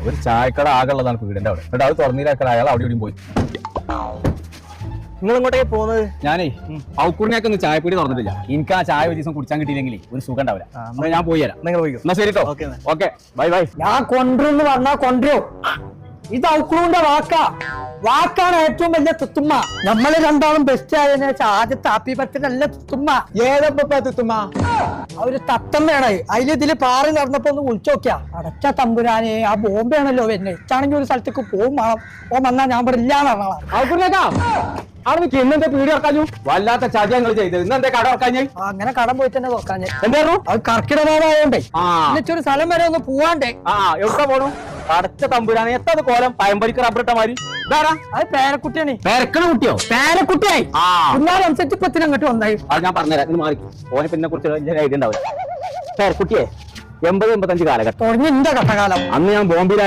ഒരു ചായക്കട ആകെയുള്ളതാണ് വീടിന്റെ അവിടെ. എന്നിട്ട് അത് തുറന്നില്ലാക്കാൻ അയാൾ അവിടെ ഇവിടെയും പോയി. നിങ്ങൾ ഇങ്ങോട്ടേക്ക് പോകുന്നത്? ഞാനേ ഔക്കൂറിനൊക്കെ ഒന്ന് ചായപ്പൊടി തുറന്നിട്ടില്ല. എനിക്ക് ആ ചായ ഒരു ദിവസം കുടിച്ചാൻ കിട്ടിയില്ലെങ്കിൽ ഒരു സുഖം ഉണ്ടാവില്ല. എന്നാ ഞാൻ പോയി തരാം. നിങ്ങൾ പോയിക്കോ. എന്നാ ശരി കേട്ടോ. Okay bye bye. ഞാൻ കൊണ്ടുവന്ന് പറഞ്ഞാ കൊണ്ടുവരും. ഇത് ഔക്കളുടെ വാക്കാണ് ഏറ്റവും വലിയ തുത്തുമ്മ. നമ്മള് രണ്ടാളും ബെസ്റ്റ് ആയതിനു ശേഷം ആദ്യത്തെ ഹാപ്പി ബർത്ത്ഡേ അല്ല തുത്തുമ്മ. ഏതപ്പ തുത്തുമ്മ? ഒരു തത്തമ്മയാണ്. ഇതില് പാറി നടന്നപ്പോ ഒന്ന് വിളിച്ചു നോക്കിയാ അടച്ച തമ്പുരാനെ ആ ബോംബെയാണല്ലോ എന്നെ ഇച്ചാണെങ്കിൽ ഒരു സ്ഥലത്തേക്ക് പോകും വേണം. ഓ വന്നാ ഞാൻ ഇവിടെ ഇല്ലാന്ന് പറഞ്ഞാ ഔക്കൂറിനേക്കാ അവിടെ ഇന്നെന്താ പീടി ഇറക്കാഞ്ഞു? വല്ലാത്ത ചതി ഞങ്ങൾ ചെയ്തത്. ഇന്നെന്താ കട ഇറക്കാഞ്ഞ്? അങ്ങനെ കടം പോയിട്ട് തന്നെ നോക്കാഞ്ഞ്. എന്തായിരുന്നു അത് കർക്കിടകമായോണ്ടേ എന്നിട്ടൊരു സ്ഥലം വരെ ഒന്ന് പോവാണ്ടേ. എവിടെ പോണു? അടച്ച തമ്പുരാനെ എത്ര കോലം പയമ്പരിക്ക് റബ്ബറിട്ട മാതിരി. അത് പേരക്കുട്ടിയാണ്. പേരക്കണ കുട്ടിയോ? പേരക്കുട്ടിയായി കുഞ്ഞാരനുസരിച്ച് ഇപ്പത്തിന് അങ്ങോട്ട് വന്നായി. അത് ഞാൻ പറഞ്ഞുതരാം. ഇത് മാറി ഓനെ പിന്നെ കുറിച്ച് വലിയ ഐഡിയ ഉണ്ടാവില്ല. പേരക്കുട്ടിയെ 80-85 കാലഘട്ടം തുടങ്ങി എന്റെ കട്ടകാലം. അന്ന് ഞാൻ ബോംബെയിലായ